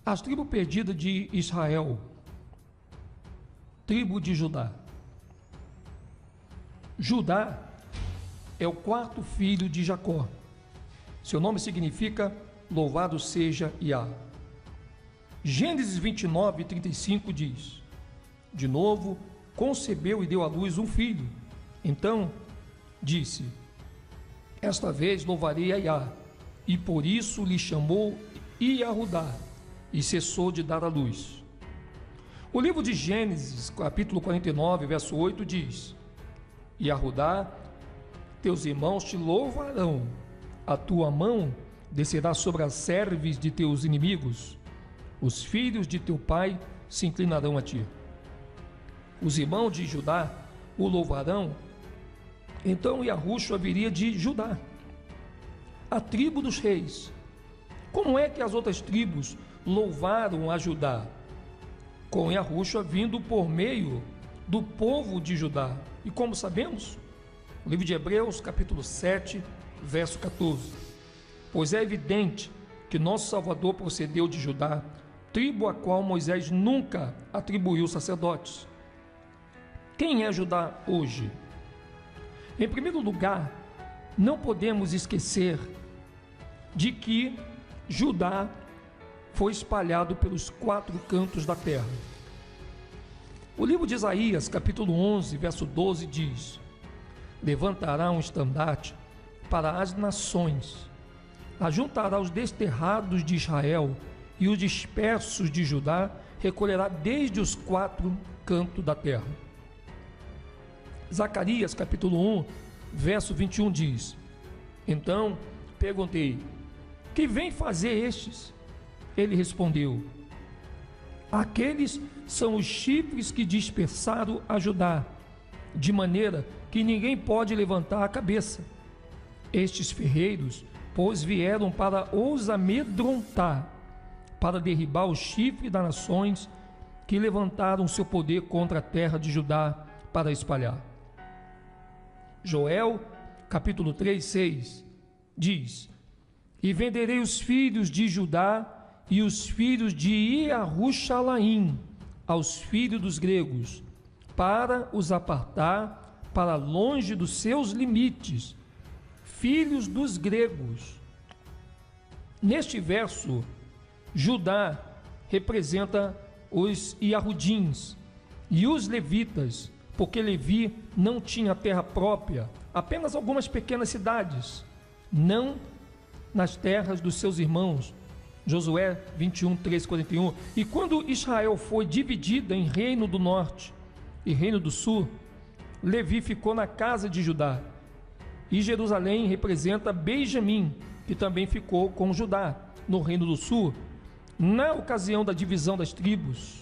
As tribos perdidas de Israel, tribo de Judá. Judá é o quarto filho de Jacó. Seu nome significa louvado seja Iá. Gênesis 29, 35 diz: de novo concebeu e deu à luz um filho. Então disse: esta vez louvarei a Iá, e por isso lhe chamou Iahudá, e cessou de dar à luz. O livro de Gênesis, capítulo 49, verso 8 diz: Iahudá, teus irmãos te louvarão, a tua mão descerá sobre as cerviz de teus inimigos, os filhos de teu pai se inclinarão a ti. Os irmãos de Judá o louvarão. Então Yahushua viria de Judá, a tribo dos reis. Como é que as outras tribos louvaram a Judá? Com Yahushua vindo por meio do povo de Judá. E como sabemos? O livro de Hebreus, capítulo 7, verso 14. Pois é evidente que nosso Salvador procedeu de Judá, tribo a qual Moisés nunca atribuiu sacerdotes. Quem é Judá hoje? Em primeiro lugar, não podemos esquecer de que Judá foi espalhado pelos quatro cantos da terra. O livro de Isaías, capítulo 11, verso 12 diz: levantará um estandarte para as nações, ajuntará os desterrados de Israel e os dispersos de Judá recolherá desde os quatro cantos da terra. Zacarias capítulo 1, verso 21 diz: então perguntei: que vem fazer estes? Ele respondeu: aqueles são os chifres que dispersaram a Judá, de maneira que ninguém pode levantar a cabeça. Estes ferreiros, pois, vieram para os amedrontar, para derribar o chifre das nações que levantaram seu poder contra a terra de Judá para espalhar. Joel, capítulo 3, 6, diz: e venderei os filhos de Judá e os filhos de Iarushalayim aos filhos dos gregos, para os apartar para longe dos seus limites, filhos dos gregos. Neste verso, Judá representa os Iahudins e os levitas, porque Levi não tinha terra própria, apenas algumas pequenas cidades, não nas terras dos seus irmãos. Josué 21, 13, 41. E quando Israel foi dividida em reino do norte e reino do sul, Levi ficou na casa de Judá. E Jerusalém representa Benjamim, que também ficou com Judá, no reino do sul, na ocasião da divisão das tribos.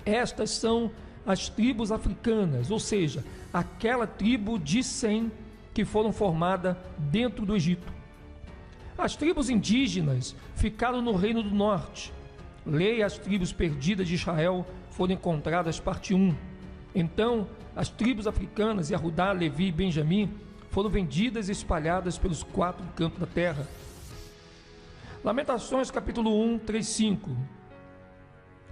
Estas são as tribos africanas, ou seja, aquela tribo de Sem que foram formadas dentro do Egito. As tribos indígenas ficaram no reino do norte. Leia as tribos perdidas de Israel foram encontradas, parte 1. Então, as tribos africanas, Yahudá, Levi e Benjamim, foram vendidas e espalhadas pelos quatro cantos da terra. Lamentações, capítulo 1, 3, 5.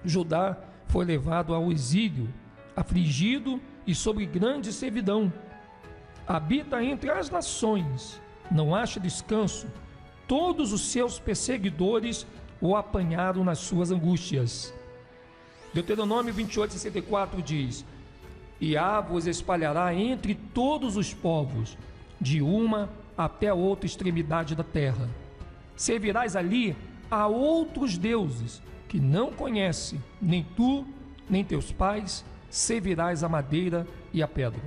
Judá foi levado ao exílio, afligido e sob grande servidão. Habita entre as nações, não acha descanso. Todos os seus perseguidores o apanharam nas suas angústias. Deuteronômio 28, 64 diz: Iá vos espalhará entre todos os povos, de uma até a outra extremidade da terra. Servirás ali a outros deuses, que não conhece, nem tu, nem teus pais, servirás a madeira e a pedra.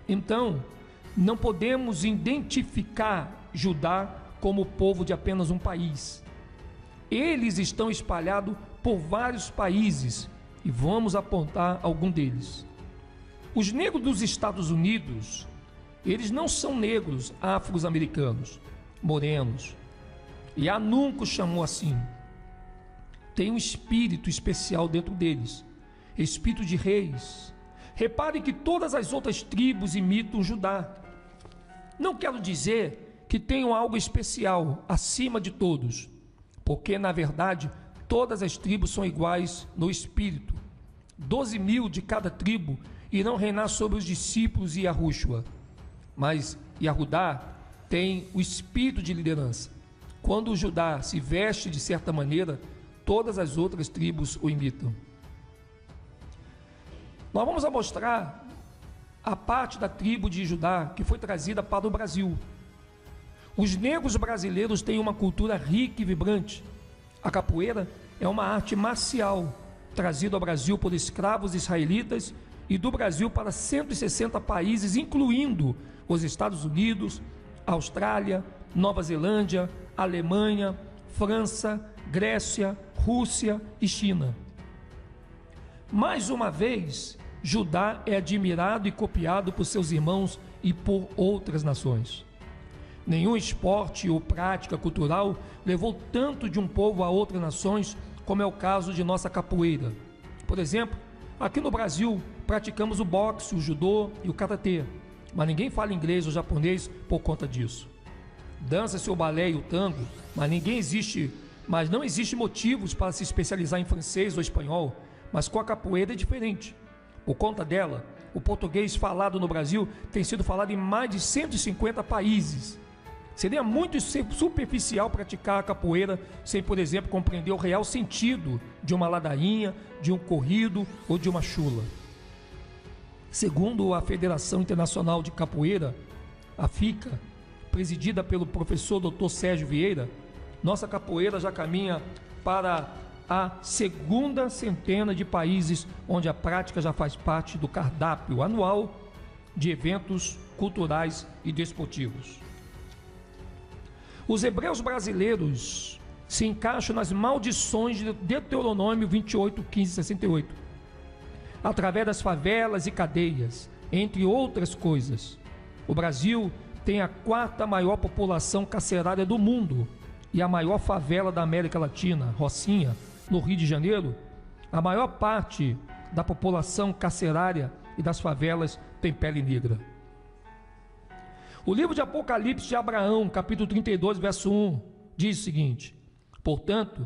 Então, não podemos identificar Judá como povo de apenas um país. Eles estão espalhados por vários países e vamos apontar algum deles. Os negros dos Estados Unidos, eles não são negros afro-americanos, morenos. Iá nunca os chamou assim. Tem um espírito especial dentro deles, espírito de reis. Repare que todas as outras tribos imitam Judá. Não quero dizer que tenham algo especial acima de todos, porque na verdade todas as tribos são iguais no espírito. 12.000 de cada tribo irão reinar sobre os discípulos de Yahushua, mas Yahudá tem o espírito de liderança. Quando o Judá se veste de certa maneira, todas as outras tribos o imitam. Nós vamos mostrar a parte da tribo de Judá que foi trazida para o Brasil. Os negros brasileiros têm uma cultura rica e vibrante. A capoeira é uma arte marcial trazida ao Brasil por escravos israelitas e do Brasil para 160 países, incluindo os Estados Unidos, Austrália, Nova Zelândia, Alemanha, França, Grécia, Rússia e China. Mais uma vez, Judá é admirado e copiado por seus irmãos e por outras nações. Nenhum esporte ou prática cultural levou tanto de um povo a outras nações como é o caso de nossa capoeira. Por exemplo, aqui no Brasil praticamos o boxe, o judô e o karatê, mas ninguém fala inglês ou japonês por conta disso. Dança-se o balé e o tango, mas não existe motivos para se especializar em francês ou espanhol, mas com a capoeira é diferente. Por conta dela, o português falado no Brasil tem sido falado em mais de 150 países. Seria muito superficial praticar a capoeira sem, por exemplo, compreender o real sentido de uma ladainha, de um corrido ou de uma chula. Segundo a Federação Internacional de Capoeira, a FICA, presidida pelo professor Dr. Sérgio Vieira, nossa capoeira já caminha para a segunda centena de países onde a prática já faz parte do cardápio anual de eventos culturais e desportivos. Os hebreus brasileiros se encaixam nas maldições de Deuteronômio 28, 15 e 68, através das favelas e cadeias, entre outras coisas. O Brasil tem a quarta maior população carcerária do mundo e a maior favela da América Latina, Rocinha, no Rio de Janeiro. A maior parte da população carcerária e das favelas tem pele negra. O livro de Apocalipse de Abraão, capítulo 32, verso 1, diz o seguinte: portanto,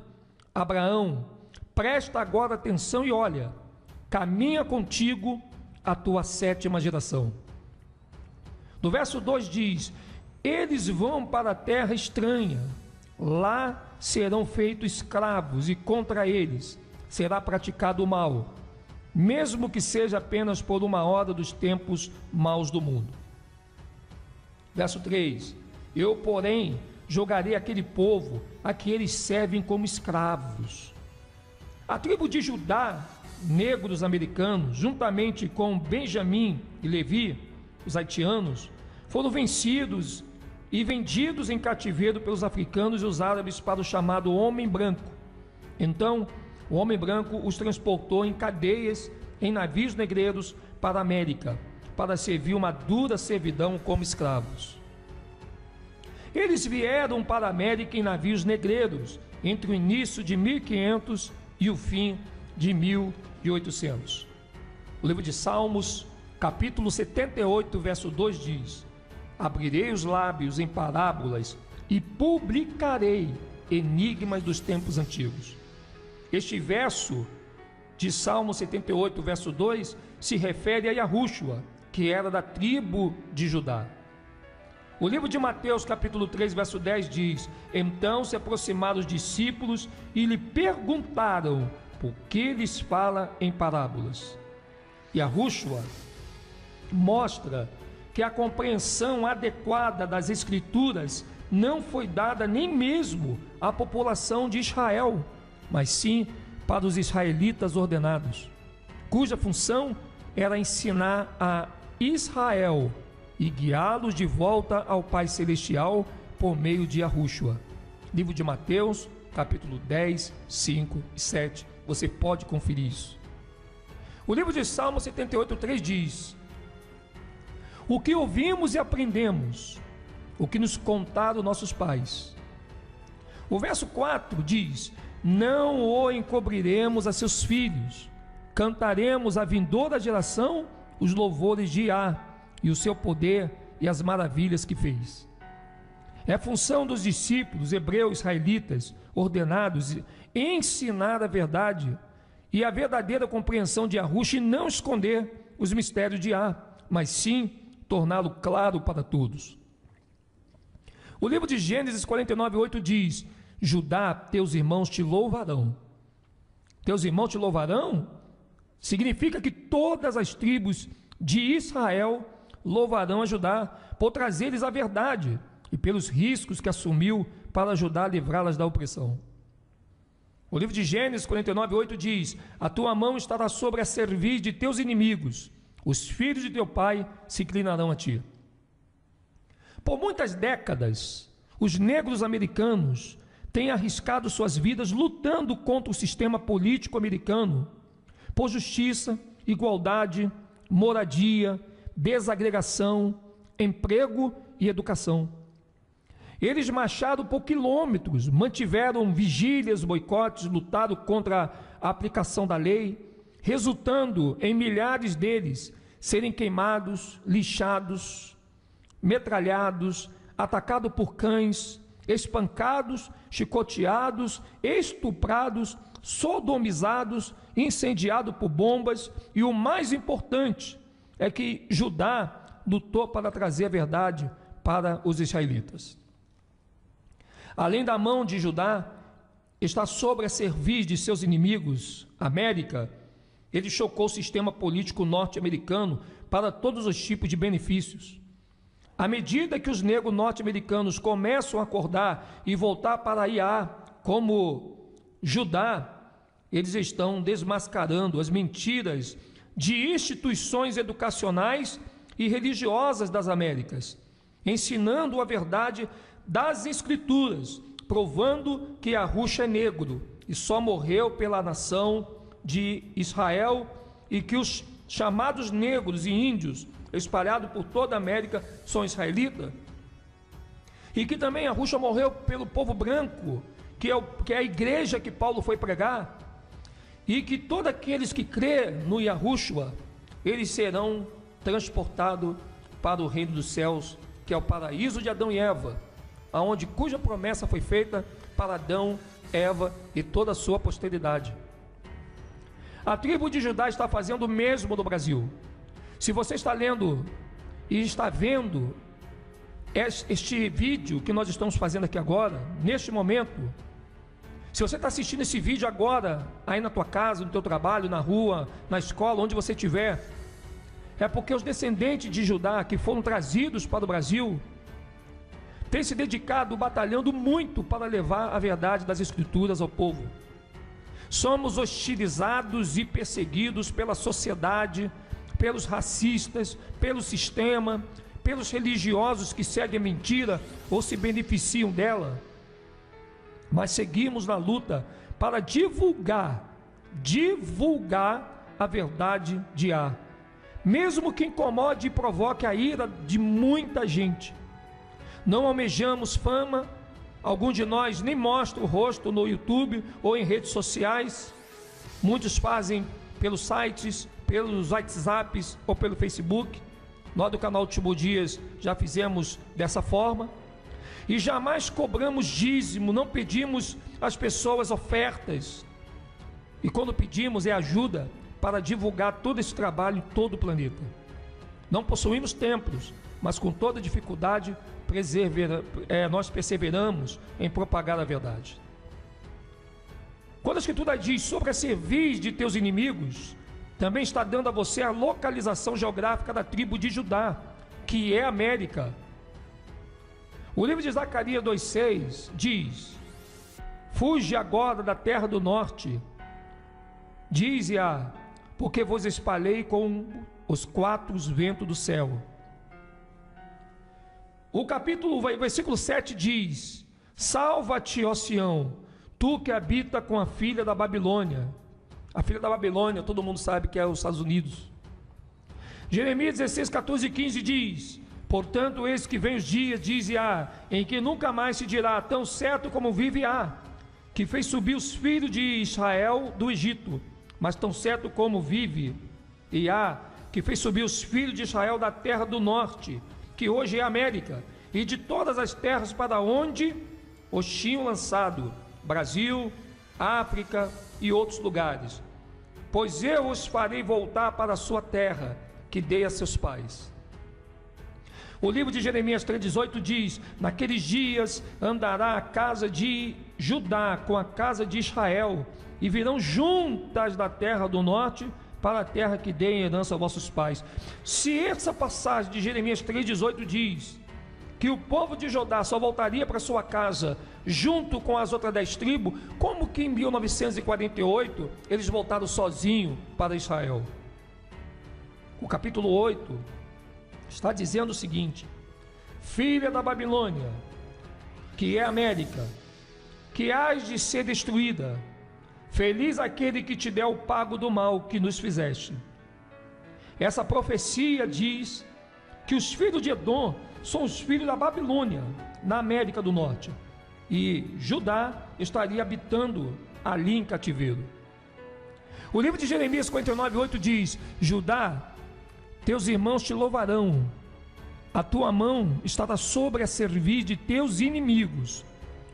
Abraão, presta agora atenção e olha, caminha contigo a tua 7ª geração. No verso 2 diz: eles vão para a terra estranha, lá serão feitos escravos e contra eles será praticado o mal, mesmo que seja apenas por uma hora dos tempos maus do mundo. Verso 3: eu, porém, jogarei aquele povo a que eles servem como escravos. A tribo de Judá, negros americanos, juntamente com Benjamim e Levi, os haitianos, foram vencidos e vendidos em cativeiro pelos africanos e os árabes para o chamado homem branco. Então, o homem branco os transportou em cadeias em navios negreiros para a América, para servir uma dura servidão como escravos. Eles vieram para a América em navios negreiros entre o início de 1500 e o fim de 1800. O livro de Salmos, capítulo 78, verso 2 diz: abrirei os lábios em parábolas e publicarei enigmas dos tempos antigos. Este verso de Salmo 78, verso 2, se refere a Yahushua, que era da tribo de Judá. O livro de Mateus, capítulo 3, verso 10 diz: então se aproximaram os discípulos e lhe perguntaram por que lhes fala em parábolas. Yahushua mostra que a compreensão adequada das Escrituras não foi dada nem mesmo à população de Israel, mas sim para os israelitas ordenados, cuja função era ensinar a Israel e guiá-los de volta ao Pai Celestial por meio de Yahushua. Livro de Mateus, capítulo 10, 5 e 7. Você pode conferir isso. O livro de Salmo 78, 3 diz: o que ouvimos e aprendemos, o que nos contaram nossos pais. O verso 4 diz: não o encobriremos a seus filhos, cantaremos à vindoura geração os louvores de Iá, e o seu poder e as maravilhas que fez. É função dos discípulos hebreus israelitas ordenados ensinar a verdade e a verdadeira compreensão de Yahushua e não esconder os mistérios de Yah, mas sim torná-lo claro para todos. O livro de Gênesis 49:8 diz: Judá, teus irmãos te louvarão. Teus irmãos te louvarão significa que todas as tribos de Israel louvarão a Judá por trazer-lhes a verdade e pelos riscos que assumiu para ajudar a livrá-las da opressão. O livro de Gênesis 49:8 diz: a tua mão estará sobre a cerviz de teus inimigos, os filhos de teu pai se inclinarão a ti. Por muitas décadas, os negros americanos têm arriscado suas vidas lutando contra o sistema político americano por justiça, igualdade, moradia, desagregação, emprego e educação. Eles marcharam por quilômetros, mantiveram vigílias, boicotes, lutaram contra a aplicação da lei, resultando em milhares deles serem queimados, lixados, metralhados, atacados por cães, espancados, chicoteados, estuprados, sodomizados, incendiados por bombas. E o mais importante é que Judá lutou para trazer a verdade para os israelitas. Além da mão de Judá está sobre a cerviz de seus inimigos, América, ele chocou o sistema político norte-americano para todos os tipos de benefícios. À medida que os negros norte-americanos começam a acordar e voltar para Iá, como Judá, eles estão desmascarando as mentiras de instituições educacionais e religiosas das Américas, ensinando a verdade das Escrituras, provando que Yahushua é negro e só morreu pela nação de Israel, e que os chamados negros e índios espalhados por toda a América são israelitas, e que também Yahushua morreu pelo povo branco, que é a igreja que Paulo foi pregar, e que todos aqueles que crê no Yahushua, eles serão transportados para o reino dos céus, que é o paraíso de Adão e Eva, cuja promessa foi feita para Adão, Eva e toda a sua posteridade. A tribo de Judá está fazendo o mesmo no Brasil. Se você está lendo e está vendo este vídeo que nós estamos fazendo aqui agora, neste momento, se você está assistindo esse vídeo agora, aí na tua casa, no teu trabalho, na rua, na escola, onde você estiver, é porque os descendentes de Judá que foram trazidos para o Brasil têm se dedicado, batalhando muito para levar a verdade das Escrituras ao povo. Somos hostilizados e perseguidos pela sociedade, pelos racistas, pelo sistema, pelos religiosos que seguem a mentira ou se beneficiam dela. Mas seguimos na luta para divulgar a verdade de Yah, mesmo que incomode e provoque a ira de muita gente. Não almejamos fama, algum de nós nem mostra o rosto no YouTube ou em redes sociais, muitos fazem pelos sites, pelos WhatsApps ou pelo Facebook. Nós do canal Último Dias já fizemos dessa forma, e jamais cobramos dízimo, não pedimos às pessoas ofertas, e quando pedimos é ajuda para divulgar todo esse trabalho em todo o planeta. Não possuímos templos, mas com toda dificuldade nós perseveramos em propagar a verdade. Quando a Escritura diz sobre a cerviz de teus inimigos, também está dando a você a localização geográfica da tribo de Judá, que é a América. O livro de Zacarias 2,6 diz: fuge agora da terra do norte, diz-a, porque vos espalhei com os quatro ventos do céu. O versículo 7 diz: salva-te, ó Sião, tu que habita com a filha da Babilônia. A filha da Babilônia, todo mundo sabe que é os Estados Unidos. Jeremias 16, 14 e 15 diz: portanto, eis que vem os dias, diz Yah, em que nunca mais se dirá, tão certo como vive Yah, que fez subir os filhos de Israel do Egito, mas tão certo como vive Yah, que fez subir os filhos de Israel da terra do norte, que hoje é a América, e de todas as terras para onde os tinham lançado, Brasil, África e outros lugares, pois eu os farei voltar para a sua terra, que dei a seus pais. O livro de Jeremias 3,18 diz: naqueles dias andará a casa de Judá com a casa de Israel, e virão juntas da terra do norte para a terra que dei em herança a vossos pais. Se essa passagem de Jeremias 3,18 diz que o povo de Judá só voltaria para sua casa junto com as outras 10 tribos, como que em 1948 eles voltaram sozinhos para Israel? O capítulo 8 está dizendo o seguinte: filha da Babilônia, que é a América, que hás de ser destruída, feliz aquele que te der o pago do mal que nos fizeste. Essa profecia diz que os filhos de Edom são os filhos da Babilônia, na América do Norte, e Judá estaria habitando ali em cativeiro. O livro de Jeremias 49,8 diz: Judá, teus irmãos te louvarão, a tua mão estará sobre a cerviz de teus inimigos,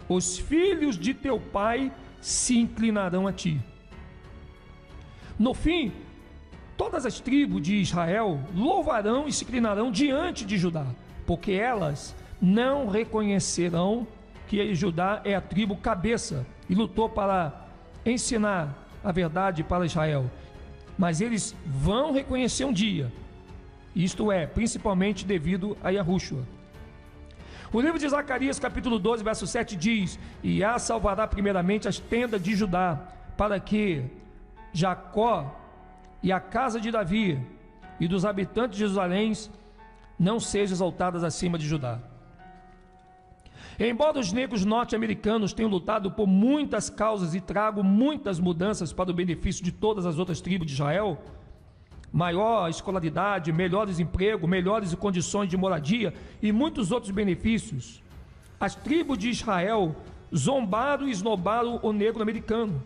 os filhos de teu pai se inclinarão a ti. No fim, todas as tribos de Israel louvarão e se inclinarão diante de Judá, porque elas não reconhecerão que Judá é a tribo cabeça e lutou para ensinar a verdade para Israel, mas eles vão reconhecer um dia, isto é, principalmente devido a Yahushua. O livro de Zacarias capítulo 12 verso 7 diz: Iá salvará primeiramente as tendas de Judá, para que Jacó e a casa de Davi e dos habitantes de Jerusalém não sejam exaltadas acima de Judá. Embora os negros norte-americanos tenham lutado por muitas causas e tragam muitas mudanças para o benefício de todas as outras tribos de Israel, maior escolaridade, melhores empregos, melhores condições de moradia e muitos outros benefícios, as tribos de Israel zombaram e esnobaram o negro americano.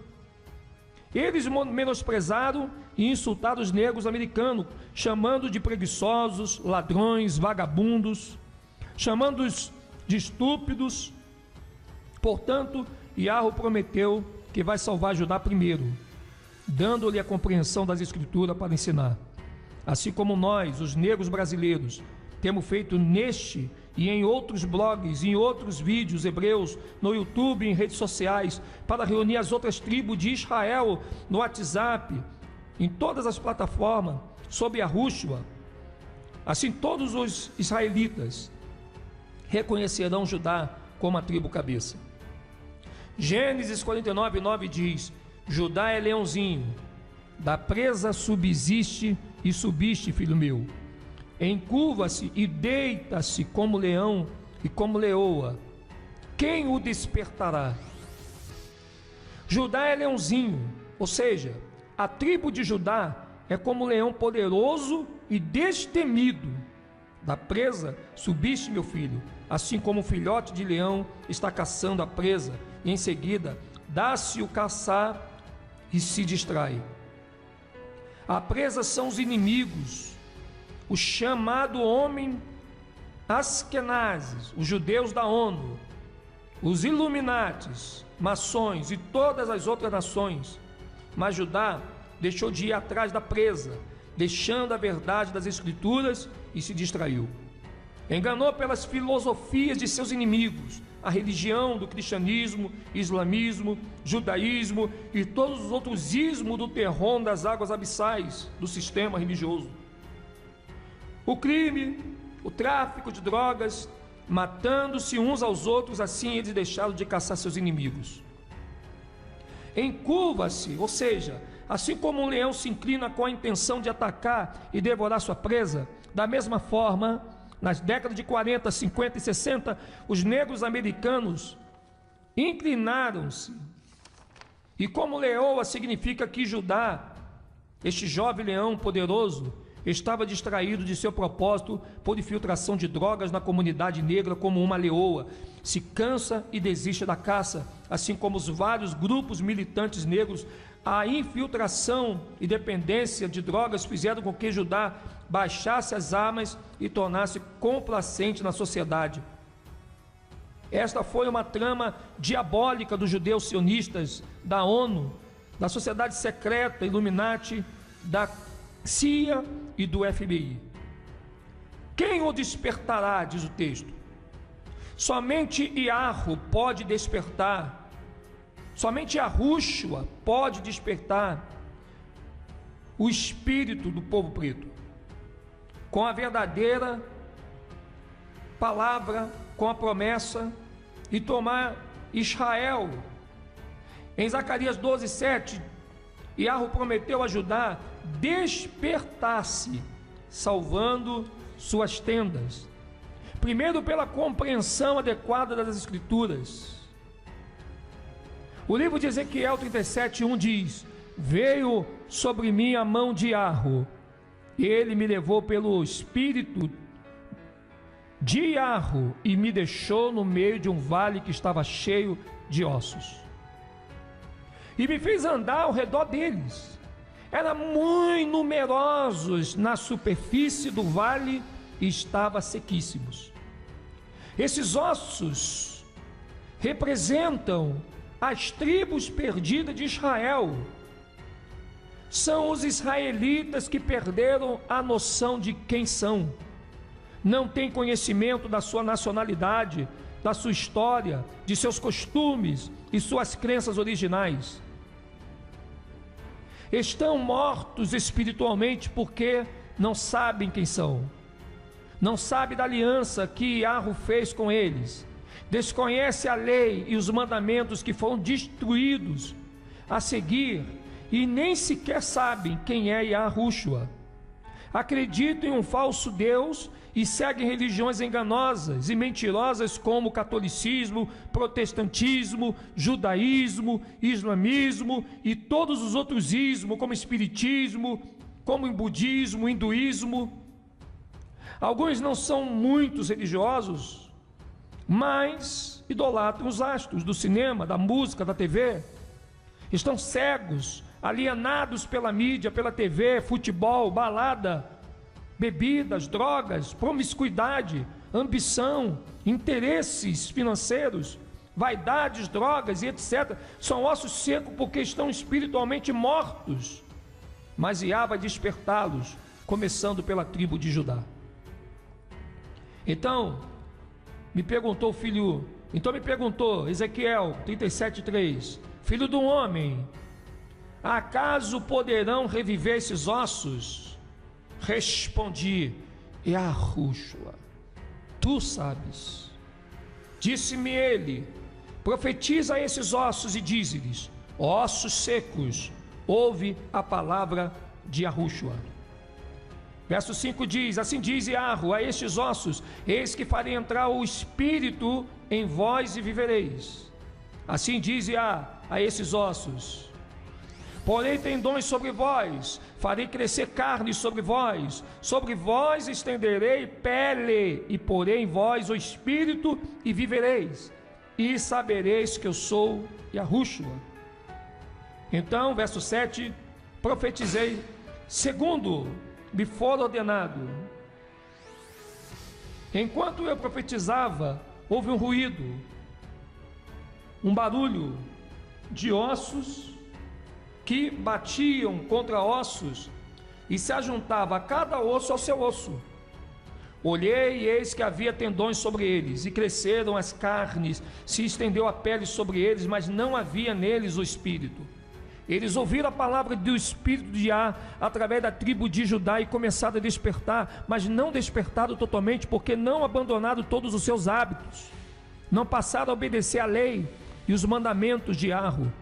Eles menosprezaram e insultaram os negros americanos, chamando de preguiçosos, ladrões, vagabundos, chamando-os de estúpidos. Portanto, Yahweh prometeu que vai salvar Judá primeiro, dando-lhe a compreensão das Escrituras para ensinar. Assim como nós, os negros brasileiros, temos feito neste e em outros blogs, em outros vídeos hebreus, no YouTube, em redes sociais, para reunir as outras tribos de Israel no WhatsApp, em todas as plataformas, sob a Yahushua. Assim todos os israelitas reconhecerão Judá como a tribo cabeça. Gênesis 49:9 diz: Judá é leãozinho, da presa subsiste e subiste, filho meu. Encurva-se e deita-se como leão e como leoa. Quem o despertará? Judá é leãozinho, ou seja, a tribo de Judá é como leão poderoso e destemido. Da presa subiste, meu filho, assim como o filhote de leão está caçando a presa, e em seguida dá-se o caçar e se distrai. A presa são os inimigos, o chamado homem Askenazes, os judeus da ONU, os Illuminatis, maçons e todas as outras nações. Mas Judá deixou de ir atrás da presa, deixando a verdade das Escrituras, e se distraiu. Enganou pelas filosofias de seus inimigos, a religião do cristianismo, islamismo, judaísmo e todos os outros ismos do terror das águas abissais do sistema religioso. O crime, o tráfico de drogas, matando-se uns aos outros, assim eles deixaram de caçar seus inimigos. Encurva-se, ou seja, assim como um leão se inclina com a intenção de atacar e devorar sua presa, da mesma forma, nas décadas de 40, 50 e 60, os negros americanos inclinaram-se. E como leoa significa que Judá, este jovem leão poderoso, estava distraído de seu propósito por infiltração de drogas na comunidade negra, como uma leoa se cansa e desiste da caça, assim como os vários grupos militantes negros. A infiltração e dependência de drogas fizeram com que Judá baixasse as armas e tornasse complacente na sociedade, Esta foi uma trama diabólica dos judeus sionistas, da ONU, da sociedade secreta Illuminati, da CIA e do FBI. Quem o despertará, diz o texto? Somente Iarro pode despertar, somente Yahushua pode despertar o espírito do povo preto, com a verdadeira palavra, com a promessa, e tomar Israel. Em Zacarias 12:7, Iarro prometeu ajudar despertar-se, salvando suas tendas. Primeiro, pela compreensão adequada das Escrituras. O livro de Ezequiel 37:1 diz: veio sobre mim a mão de Iarro, ele me levou pelo espírito de Iarro e me deixou no meio de um vale que estava cheio de ossos, e me fez andar ao redor deles. Eram muito numerosos na superfície do vale e estavam sequíssimos. Esses ossos representam as tribos perdidas de Israel. São os israelitas que perderam a noção de quem são. Não têm conhecimento da sua nacionalidade, da sua história, de seus costumes e suas crenças originais. Estão mortos espiritualmente porque não sabem quem são. Não sabem da aliança que Iarro fez com eles. Desconhece a lei e os mandamentos que foram destruídos a seguir, e nem sequer sabem quem é Yahushua. Acreditam em um falso Deus e seguem religiões enganosas e mentirosas como o catolicismo, protestantismo, judaísmo, islamismo e todos os outros ismos, como espiritismo, como o budismo, hinduísmo. Alguns não são muitos religiosos, mas idolatram os astros do cinema, da música, da TV. Estão cegos, alienados pela mídia, pela TV, futebol, balada, bebidas, drogas, promiscuidade, ambição, interesses financeiros, vaidades, drogas e etc. São ossos secos porque estão espiritualmente mortos. Mas Iá vai despertá-los, começando pela tribo de Judá. Então me perguntou Ezequiel 37:3, filho do homem, acaso poderão reviver esses ossos? Respondi: Yahushua, tu sabes. Disse-me ele: profetiza a esses ossos e dize-lhes: ossos secos, ouve a palavra de Yahushua. Verso 5 diz: assim diz Iarro a estes ossos: eis que farei entrar o espírito em vós e vivereis. Assim diz Iá a esses ossos: porei tendões sobre vós, farei crescer carne sobre vós estenderei pele, e porei em vós o espírito e vivereis, e sabereis que eu sou Yahushua. Então, verso 7, profetizei, segundo me for ordenado. Enquanto eu profetizava, houve um ruído, um barulho de ossos que batiam contra ossos e se ajuntava a cada osso ao seu osso. Olhei e eis que havia tendões sobre eles, e cresceram as carnes, se estendeu a pele sobre eles, mas não havia neles o espírito. Eles ouviram a palavra do espírito de Iá através da tribo de Judá e começaram a despertar, mas não despertaram totalmente, porque não abandonaram todos os seus hábitos, não passaram a obedecer a lei e os mandamentos de Iarro.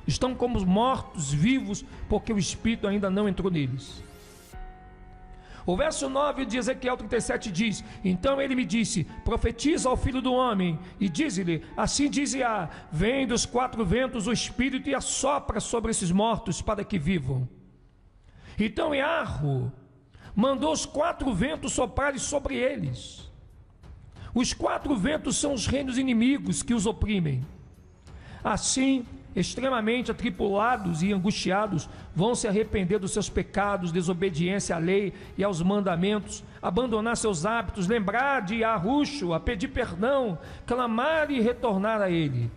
Estão como mortos vivos, porque o espírito ainda não entrou neles. O verso 9 de Ezequiel 37 diz: então ele me disse, profetiza ao filho do homem, e diz-lhe, assim diz Iá, vem dos quatro ventos o espírito e assopra sobre esses mortos para que vivam. Então Iarro mandou os quatro ventos soprarem sobre eles. Os quatro ventos são os reinos inimigos que os oprimem. Assim extremamente atribulados e angustiados, vão se arrepender dos seus pecados, desobediência à lei e aos mandamentos, abandonar seus hábitos, lembrar de Yahushua, pedir perdão, clamar e retornar a ele.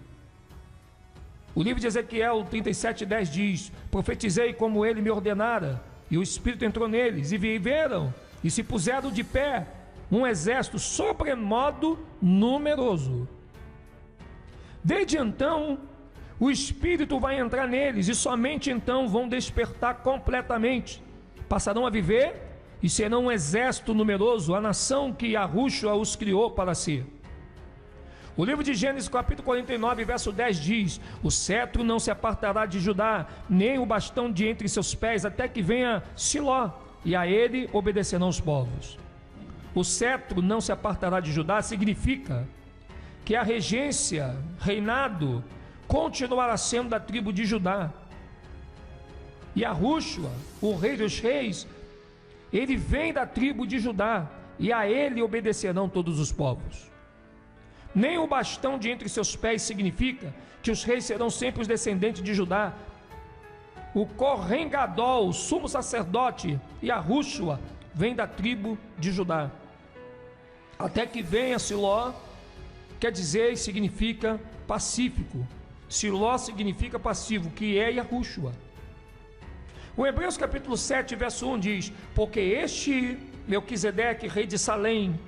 O livro de Ezequiel 37:10 diz: profetizei como ele me ordenara, e o Espírito entrou neles, e viveram, e se puseram de pé, um exército sobremodo numeroso. Desde então, o Espírito vai entrar neles, e somente então vão despertar completamente. Passarão a viver, e serão um exército numeroso, a nação que Yahushua os criou para si. O livro de Gênesis capítulo 49, verso 10 diz: o cetro não se apartará de Judá, nem o bastão de entre seus pés, até que venha Siló, e a ele obedecerão os povos. O cetro não se apartará de Judá significa que a regência, reinado, continuará sendo da tribo de Judá. E Yahushua, o rei dos reis, ele vem da tribo de Judá, e a ele obedecerão todos os povos. Nem o bastão de entre seus pés significa que os reis serão sempre os descendentes de Judá. O Kohen Gadol, o sumo sacerdote, Yahushua, vem da tribo de Judá. Até que venha Siló, quer dizer e significa pacífico. Siló significa passivo, que é Yahushua. O Hebreus capítulo 7, verso 1 diz: porque este Melquisedeque, rei de Salém,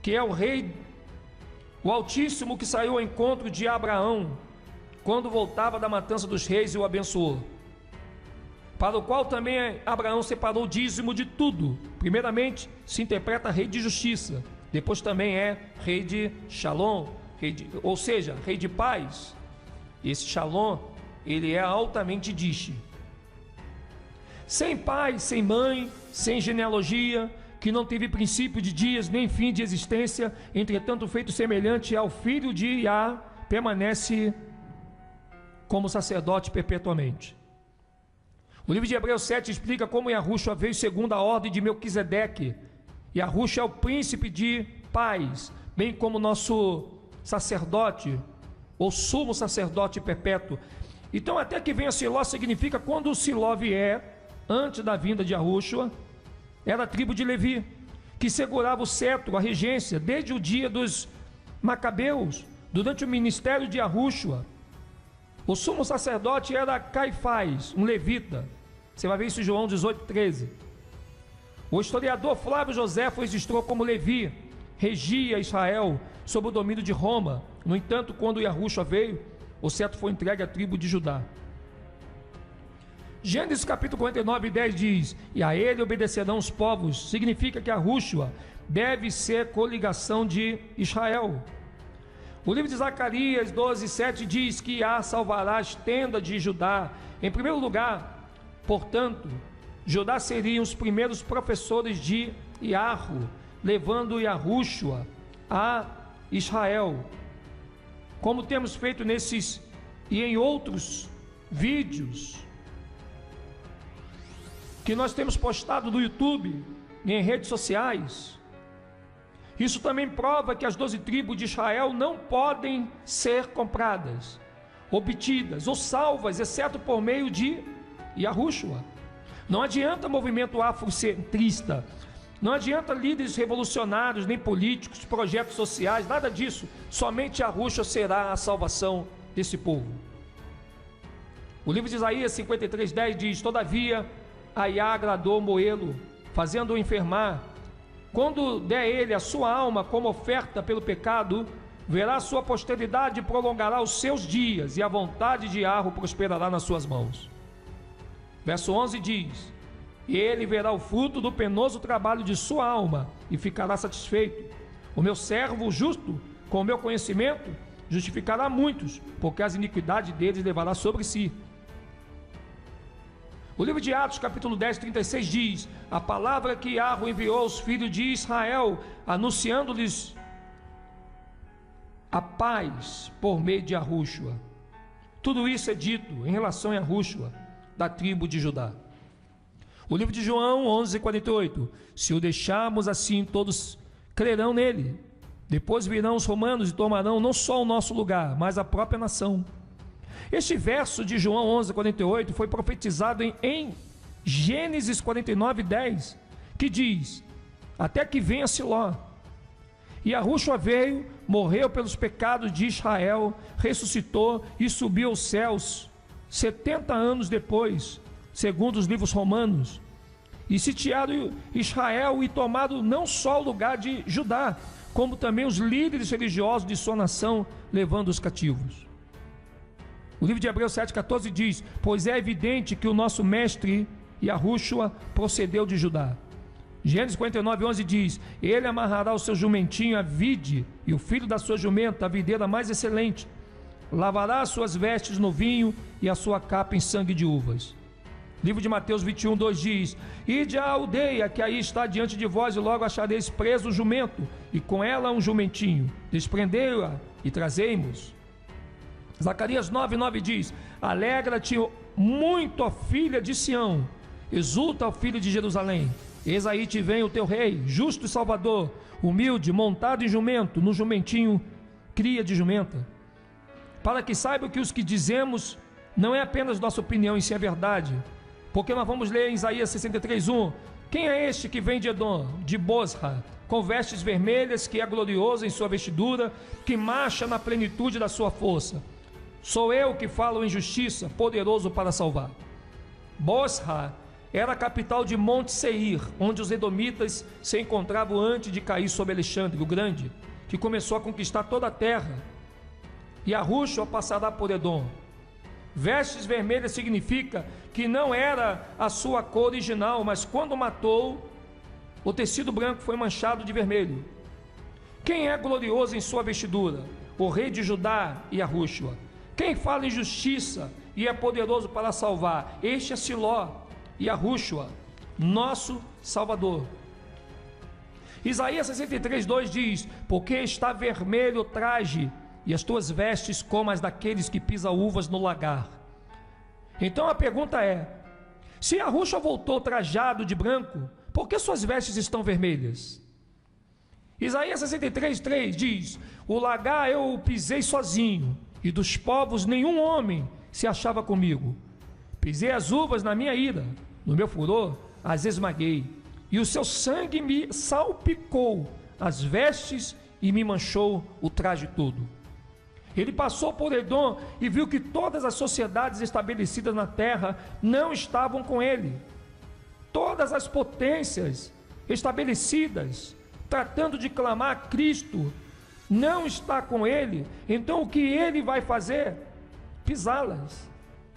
que é o rei, o Altíssimo, que saiu ao encontro de Abraão, quando voltava da matança dos reis, e o abençoou, para o qual também Abraão separou o dízimo de tudo. Primeiramente se interpreta rei de justiça, depois também é rei de Shalom, ou seja, rei de paz. Esse Shalom, ele é altamente diche. Sem pai, sem mãe, sem genealogia, que não teve princípio de dias, nem fim de existência, entretanto feito semelhante ao filho de Iá, permanece como sacerdote perpetuamente. O livro de Hebreus 7 explica como Yahushua veio segundo a ordem de Melquisedeque. Yahushua é o príncipe de paz, bem como nosso sacerdote, ou sumo sacerdote perpétuo. Então, até que venha Siló significa quando o Siló vier, antes da vinda de Yahushua, era a tribo de Levi, que segurava o cetro, a regência, desde o dia dos Macabeus, durante o ministério de Yahushua. O sumo sacerdote era Caifás, um levita. Você vai ver isso em João 18:13. O historiador Flávio Joséfo registrou como Levi regia Israel sob o domínio de Roma. No entanto, quando Yahushua veio, o cetro foi entregue à tribo de Judá. Gênesis capítulo 49:10 diz: e a ele obedecerão os povos. Significa que Yahushua deve ser coligação de Israel. O livro de Zacarias 12:7 diz que salvará as tendas de Judá. Em primeiro lugar, portanto, Judá seriam os primeiros professores de Yahu, levando Yahushua a Israel. Como temos feito nesses e em outros vídeos que nós temos postado no YouTube e em redes sociais. Isso também prova que as 12 tribos de Israel não podem ser compradas, obtidas ou salvas, exceto por meio de Yahushua. Não adianta movimento afrocentrista, não adianta líderes revolucionários, nem políticos, projetos sociais, nada disso. Somente Yahushua será a salvação desse povo. O livro de Isaías 53:10 diz: todavia a Iá agradou moê-lo, fazendo-o enfermar. Quando der ele a sua alma como oferta pelo pecado, verá a sua posteridade e prolongará os seus dias, e a vontade de Yahu prosperará nas suas mãos. Verso 11 diz: e ele verá o fruto do penoso trabalho de sua alma, e ficará satisfeito. O meu servo justo, com o meu conhecimento, justificará muitos, porque as iniquidades deles levará sobre si. O livro de Atos, capítulo 10:36 diz: a palavra que Yahu enviou aos filhos de Israel, anunciando-lhes a paz por meio de Yahushua. Tudo isso é dito em relação a Yahushua, da tribo de Judá. O livro de João 11:48: se o deixarmos assim, todos crerão nele, Depois virão os romanos e tomarão não só o nosso lugar, mas a própria nação. Este verso de João 11:48 foi profetizado em Gênesis 49:10, que diz: até que venha Siló. E Yahushua veio, morreu pelos pecados de Israel, ressuscitou e subiu aos céus 70 anos depois, segundo os livros romanos, e sitiado Israel e tomado não só o lugar de Judá, como também os líderes religiosos de sua nação, levando os cativos. O livro de Hebreus 7,14 diz: pois é evidente que o nosso mestre Yahushua procedeu de Judá. Gênesis 49:11 diz: ele amarrará o seu jumentinho à vide, e o filho da sua jumenta à videira mais excelente. Lavará as suas vestes no vinho e a sua capa em sangue de uvas. Livro de Mateus 21:2 diz: ide à aldeia que aí está diante de vós, e logo achareis preso o jumento, e com ela um jumentinho. Desprendei-a e trazei-mos. Zacarias 9:9 diz: alegra-te muito, ó filha de Sião, exulta, ó filho de Jerusalém. Eis aí te vem o teu rei, justo e salvador, humilde, montado em jumento, no jumentinho, cria de jumenta. Para que saiba que os que dizemos não é apenas nossa opinião, e sim a verdade. Porque nós vamos ler em Isaías 63:1: quem é este que vem de Edom, de Bosra, com vestes vermelhas, que é glorioso em sua vestidura, que marcha na plenitude da sua força? Sou eu que falo em justiça, poderoso para salvar. Bosra era a capital de Monte Seir, onde os edomitas se encontravam antes de cair sobre Alexandre o Grande, que começou a conquistar toda a terra. E Yahushua passará por Edom. Vestes vermelhas significa que não era a sua cor original, mas quando matou, o tecido branco foi manchado de vermelho. Quem é glorioso em sua vestidura? O rei de Judá, Yahushua. Quem fala em justiça e é poderoso para salvar? Este é Siló, Yahushua, nosso Salvador. Isaías 63:2 diz: porque está vermelho o traje, e as tuas vestes como as daqueles que pisam uvas no lagar. Então a pergunta é: se Yahushua voltou trajado de branco, por que suas vestes estão vermelhas? Isaías 63:3 diz: o lagar eu o pisei sozinho, e dos povos nenhum homem se achava comigo. Pisei as uvas na minha ira, no meu furor as esmaguei, e o seu sangue me salpicou as vestes e me manchou o traje todo. Ele passou por Edom e viu que todas as sociedades estabelecidas na terra não estavam com ele. Todas as potências estabelecidas, tratando de clamar a Cristo, não está com ele. Então o que ele vai fazer? Pisá-las,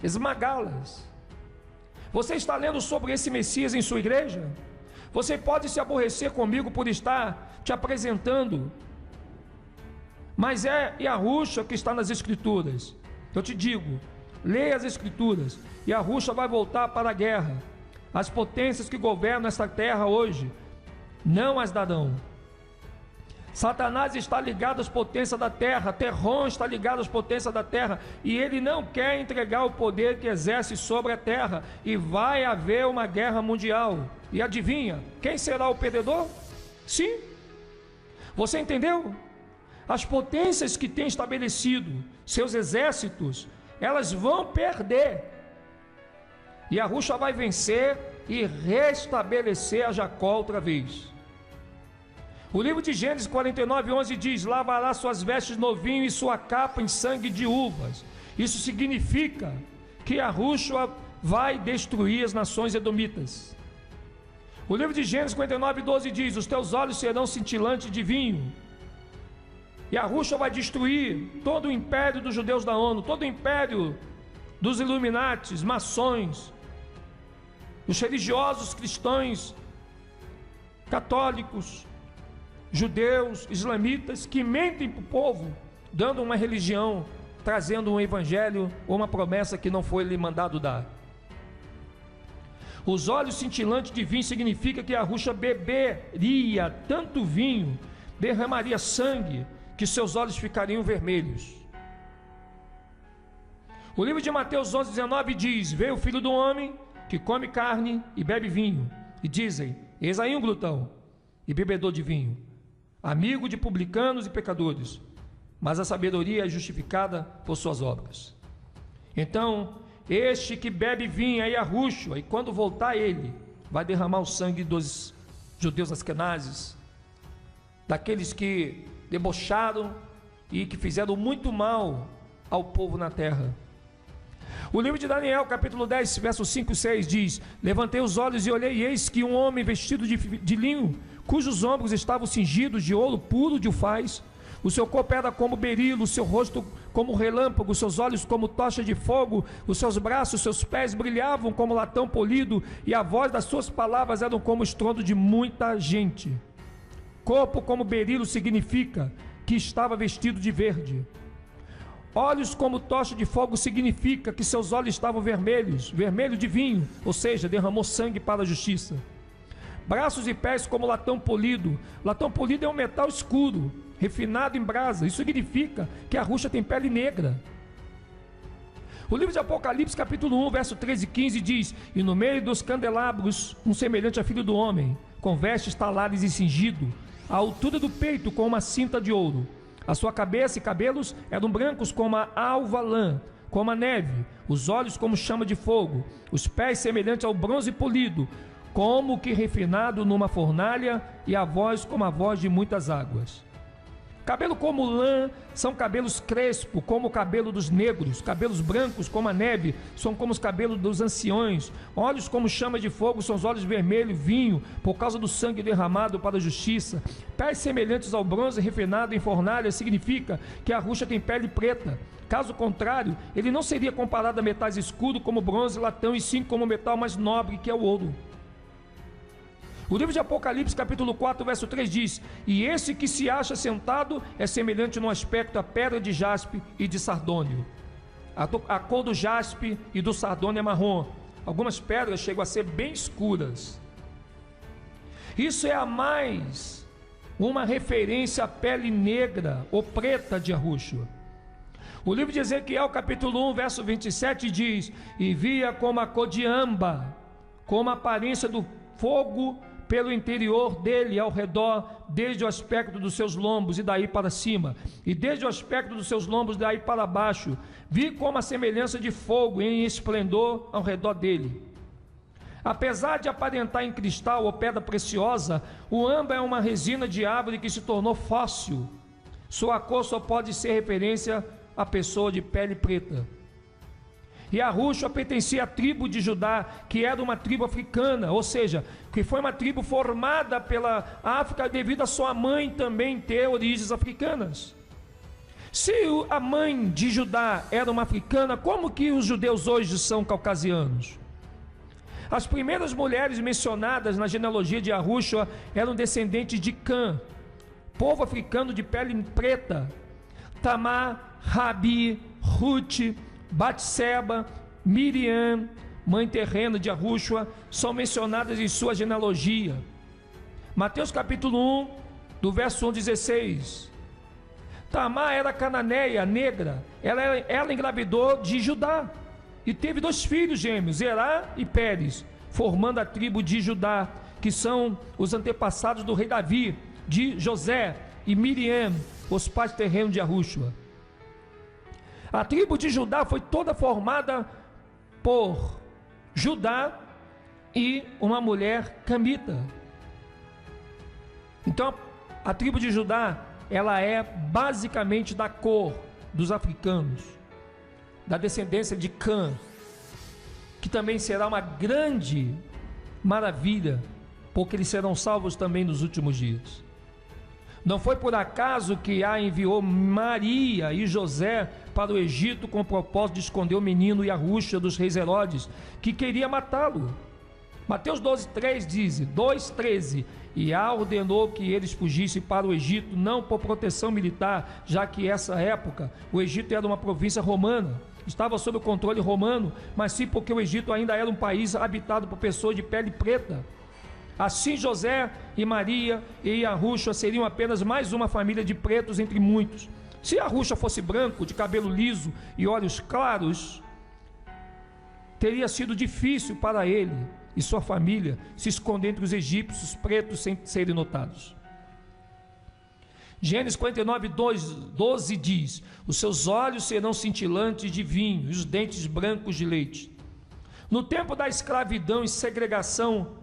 esmagá-las. Você está lendo sobre esse Messias em sua igreja? Você pode se aborrecer comigo por estar te apresentando, mas é Yahushua que está nas Escrituras. Eu te digo, leia as Escrituras. Yahushua vai voltar para a guerra. As potências que governam esta terra hoje não as darão. Satanás está ligado às potências da terra, Terron está ligado às potências da terra, e ele não quer entregar o poder que exerce sobre a terra, e vai haver uma guerra mundial. E adivinha, quem será o perdedor? Sim, você entendeu? As potências que têm estabelecido seus exércitos, elas vão perder, e Yahushua vai vencer e restabelecer a Jacó outra vez. O livro de Gênesis 49:11 diz: lavará suas vestes no vinho e sua capa em sangue de uvas. Isso significa que Yahushua vai destruir as nações edomitas. O livro de Gênesis 49:12 diz: os teus olhos serão cintilantes de vinho. Yahushua vai destruir todo o império dos judeus da ONU, todo o império dos Illuminatis, maçons, os religiosos cristãos, católicos, judeus, islamitas, que mentem para o povo, dando uma religião, trazendo um evangelho ou uma promessa que não foi lhe mandado dar. Os olhos cintilantes de vinho significa que Yahushua beberia tanto vinho, derramaria sangue, que seus olhos ficariam vermelhos. O livro de Mateus 11:19 diz: veio o filho do homem que come carne e bebe vinho, e dizem: eis aí um glutão e bebedor de vinho, amigo de publicanos e pecadores, mas a sabedoria é justificada por suas obras. Então, este que bebe vinho é Yahushua, e quando voltar ele, vai derramar o sangue dos judeus askenazes, daqueles que debocharam e que fizeram muito mal ao povo na terra. O livro de Daniel, capítulo 10, versos 5 e 6 diz: levantei os olhos e olhei, e eis que um homem vestido de linho, cujos ombros estavam cingidos de ouro puro de ufaz, o seu corpo era como berilo, o seu rosto como relâmpago, os seus olhos como tocha de fogo, os seus braços, os seus pés brilhavam como latão polido, e a voz das suas palavras eram como o estrondo de muita gente. Corpo como berilo significa que estava vestido de verde. Olhos como tocha de fogo significa que seus olhos estavam vermelhos, vermelho de vinho, ou seja, derramou sangue para a justiça. Braços e pés como latão polido. Latão polido é um metal escuro, refinado em brasa. Isso significa que a Yahushua tem pele negra. O livro de Apocalipse, capítulo 1, verso 13 e 15 diz: e no meio dos candelabros, um semelhante a filho do homem, com vestes talares e cingido, à altura do peito com uma cinta de ouro. A sua cabeça e cabelos eram brancos como a alva lã, como a neve, os olhos como chama de fogo, os pés semelhantes ao bronze polido, como que refinado numa fornalha, e a voz como a voz de muitas águas. Cabelo como lã são cabelos crespos, como o cabelo dos negros. Cabelos brancos como a neve são como os cabelos dos anciões. Olhos como chama de fogo são os olhos vermelhos, vinho, por causa do sangue derramado para a justiça. Pés semelhantes ao bronze refinado em fornalha significa que a Yahushua tem pele preta. Caso contrário, ele não seria comparado a metais escuros como bronze e latão, e sim como o metal mais nobre, que é o ouro. O livro de Apocalipse, capítulo 4, verso 3 diz: e esse que se acha sentado é semelhante no aspecto à pedra de jaspe e de sardônio. A cor do jaspe e do sardônio é marrom. Algumas pedras chegam a ser bem escuras. Isso é a mais uma referência à pele negra ou preta de Yahushua. O livro de Ezequiel, capítulo 1, verso 27 diz: e via como a cor de âmbar, como a aparência do fogo pelo interior dele ao redor, desde o aspecto dos seus lombos e daí para cima, e desde o aspecto dos seus lombos daí para baixo, vi como a semelhança de fogo em esplendor ao redor dele. Apesar de aparentar em cristal ou pedra preciosa, o âmbar é uma resina de árvore que se tornou fóssil. Sua cor só pode ser referência à pessoa de pele preta. E Yahushua pertencia à tribo de Judá, que era uma tribo africana, ou seja, que foi uma tribo formada pela África devido a sua mãe também ter origens africanas. Se a mãe de Judá era uma africana, como que os judeus hoje são caucasianos? As primeiras mulheres mencionadas na genealogia de Yahushua eram descendentes de Cã, povo africano de pele preta. Tamar, Rabi, Ruth, Batseba, Miriam, mãe terrena de Yahushua, são mencionadas em sua genealogia. Mateus capítulo 1, do verso 1, 16. Tamar era cananeia, negra. Ela engravidou de Judá e teve 2 filhos gêmeos, Zerá e Pérez, formando a tribo de Judá, que são os antepassados do rei Davi, de José e Miriam, os pais terrenos de Yahushua. A tribo de Judá foi toda formada por Judá e uma mulher camita. Então a tribo de Judá, ela é basicamente da cor dos africanos, da descendência de Cã, que também será uma grande maravilha, porque eles serão salvos também nos últimos dias. Não foi por acaso que enviou Maria e José para o Egito com o propósito de esconder o menino Yahushua dos reis Herodes, que queria matá-lo. Mateus 12:3 diz, 2:13, e ordenou que eles fugissem para o Egito, não por proteção militar, já que essa época o Egito era uma província romana, estava sob o controle romano, mas sim porque o Egito ainda era um país habitado por pessoas de pele preta. Assim José e Maria e Yahushua seriam apenas mais uma família de pretos entre muitos. Se Yahushua fosse branco, de cabelo liso e olhos claros, teria sido difícil para ele e sua família se esconder entre os egípcios pretos sem serem notados. Gênesis 49, 12 diz: os seus olhos serão cintilantes de vinho e os dentes brancos de leite. No tempo da escravidão e segregação,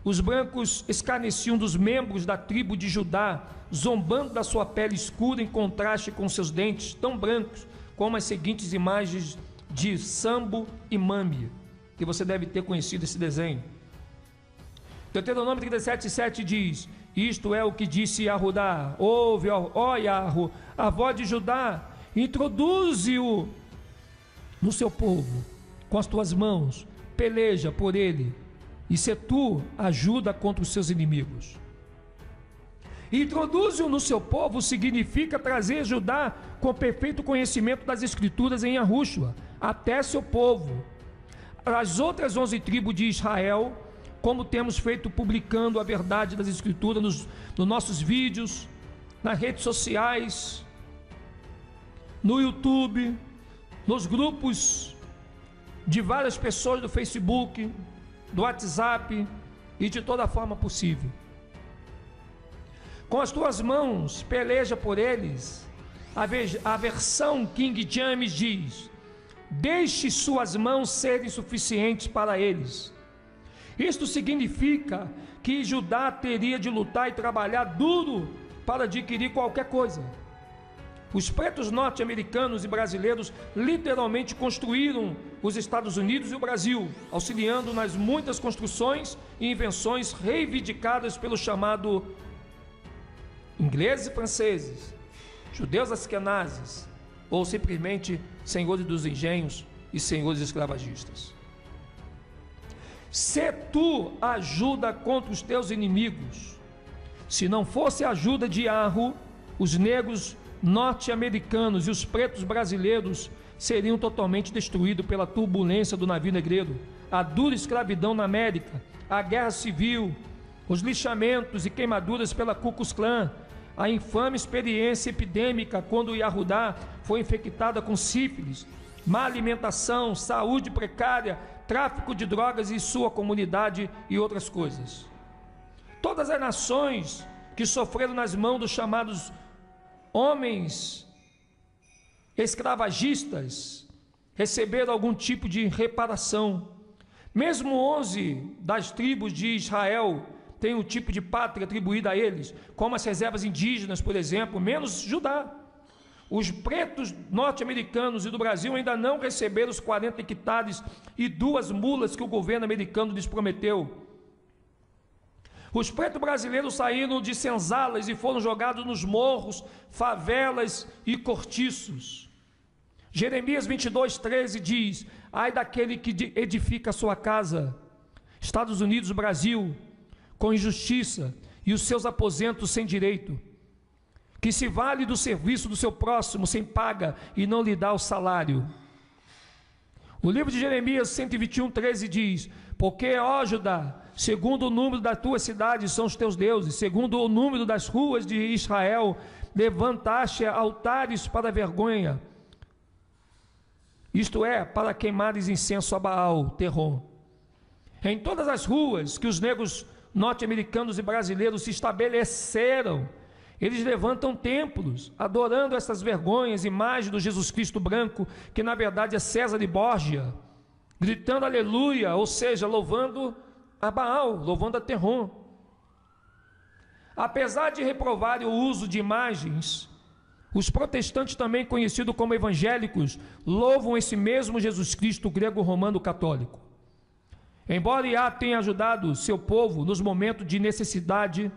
os brancos escarneciam dos membros da tribo de Judá, zombando da sua pele escura em contraste com seus dentes tão brancos como as seguintes imagens de Sambo e Mâmia, que você deve ter conhecido esse desenho. Deuteronômio 37:7 diz: isto é o que disse Yahudá: ouve, ó Yahô, a voz de Judá, introduze-o no seu povo com as tuas mãos, peleja por ele, e se tu ajuda contra os seus inimigos. Introduze-o no seu povo significa trazer Judá com perfeito conhecimento das escrituras em Yahushua, até seu povo. As outras 11 tribos de Israel, como temos feito publicando a verdade das escrituras nos nossos vídeos, nas redes sociais, no YouTube, nos grupos de várias pessoas do Facebook, do WhatsApp e de toda forma possível. Com as tuas mãos peleja por eles. A versão King James diz: deixe suas mãos serem suficientes para eles. Isto significa que Judá teria de lutar e trabalhar duro para adquirir qualquer coisa. Os pretos norte-americanos e brasileiros literalmente construíram os Estados Unidos e o Brasil, auxiliando nas muitas construções e invenções reivindicadas pelo chamado ingleses e franceses, judeus askenazes, ou simplesmente senhores dos engenhos e senhores escravagistas. Se tu ajuda contra os teus inimigos, se não fosse a ajuda de Yahô, os negros norte-americanos e os pretos brasileiros seriam totalmente destruídos pela turbulência do navio negreiro, a dura escravidão na América, a guerra civil, os lixamentos e queimaduras pela Ku Klux Klan, a infame experiência epidêmica quando Yahudá foi infectada com sífilis, má alimentação, saúde precária, tráfico de drogas em sua comunidade e outras coisas. Todas as nações que sofreram nas mãos dos chamados homens escravagistas receberam algum tipo de reparação. Mesmo 11 das tribos de Israel têm um tipo de pátria atribuída a eles, como as reservas indígenas, por exemplo, menos Judá. Os pretos norte-americanos e do Brasil ainda não receberam os 40 hectares e 2 mulas que o governo americano lhes prometeu. Os pretos brasileiros saíram de senzalas e foram jogados nos morros, favelas e cortiços. Jeremias 22:13 diz: ai daquele que edifica a sua casa, Estados Unidos, Brasil, com injustiça, e os seus aposentos sem direito, que se vale do serviço do seu próximo sem paga e não lhe dá o salário. O livro de Jeremias 121:13 diz: porque, ó Judá, segundo o número das tuas cidades são os teus deuses, segundo o número das ruas de Israel, levantaste altares para vergonha, isto é, para queimares incenso a Baal, Terrom. Em todas as ruas que os negros norte-americanos e brasileiros se estabeleceram, eles levantam templos, adorando essas vergonhas, imagens do Jesus Cristo branco, que na verdade é César de Borgia, gritando aleluia, ou seja, louvando a Baal, louvando a Terrom. Apesar de reprovarem o uso de imagens, os protestantes, também conhecidos como evangélicos, louvam esse mesmo Jesus Cristo grego-romano católico. Embora Yah tenha ajudado seu povo nos momentos de necessidade,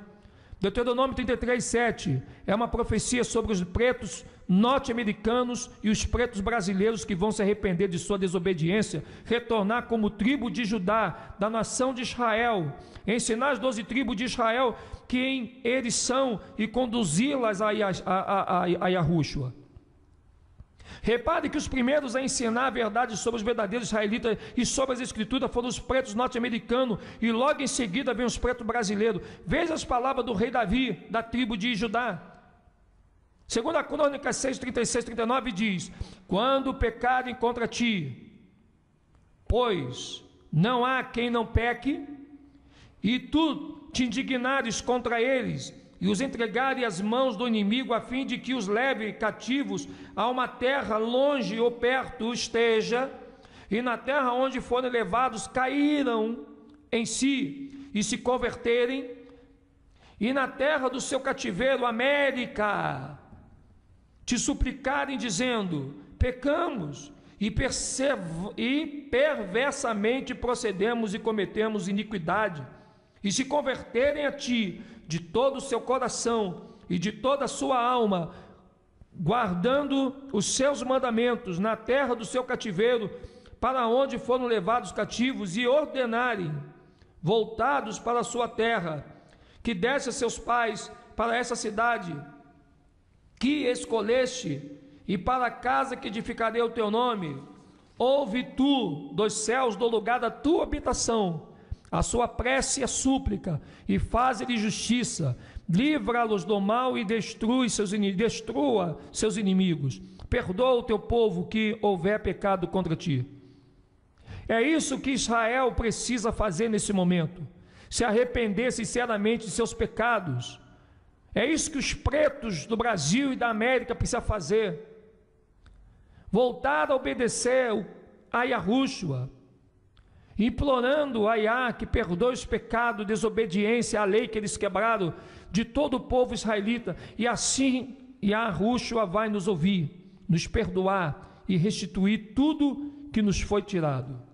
Deuteronômio 33:7 é uma profecia sobre os pretos norte-americanos e os pretos brasileiros que vão se arrepender de sua desobediência, retornar como tribo de Judá, da nação de Israel, ensinar as 12 tribos de Israel quem eles são e conduzi-las a Yahushua. Repare que os primeiros a ensinar a verdade sobre os verdadeiros israelitas e sobre as escrituras foram os pretos norte-americanos, e logo em seguida vem os pretos brasileiros. Veja as palavras do rei Davi, da tribo de Judá. Segundo a Crônica 6:36-39 diz: quando pecarem contra ti, pois não há quem não peque, e tu te indignares contra eles, e os entregarem às mãos do inimigo, a fim de que os leve cativos a uma terra longe ou perto esteja, e na terra onde forem levados caíram em si e se converterem, e na terra do seu cativeiro, América, te suplicarem dizendo: pecamos e perversamente procedemos e cometemos iniquidade, e se converterem a ti de todo o seu coração e de toda a sua alma, guardando os seus mandamentos na terra do seu cativeiro, para onde foram levados cativos, e ordenarem, voltados para a sua terra, que desse a seus pais, para essa cidade que escolheste, e para a casa que edificarei o teu nome, ouve tu dos céus, do lugar da tua habitação, a sua prece e a súplica, e faze-lhe justiça, livra-los do mal e destrua seus inimigos, perdoa o teu povo que houver pecado contra ti. É isso que Israel precisa fazer nesse momento, se arrepender sinceramente de seus pecados. É isso que os pretos do Brasil e da América precisam fazer, voltar a obedecer a Yahushua, implorando a Yah que perdoe os pecados, desobediência à lei que eles quebraram de todo o povo israelita, e assim Yahushua vai nos ouvir, nos perdoar e restituir tudo que nos foi tirado.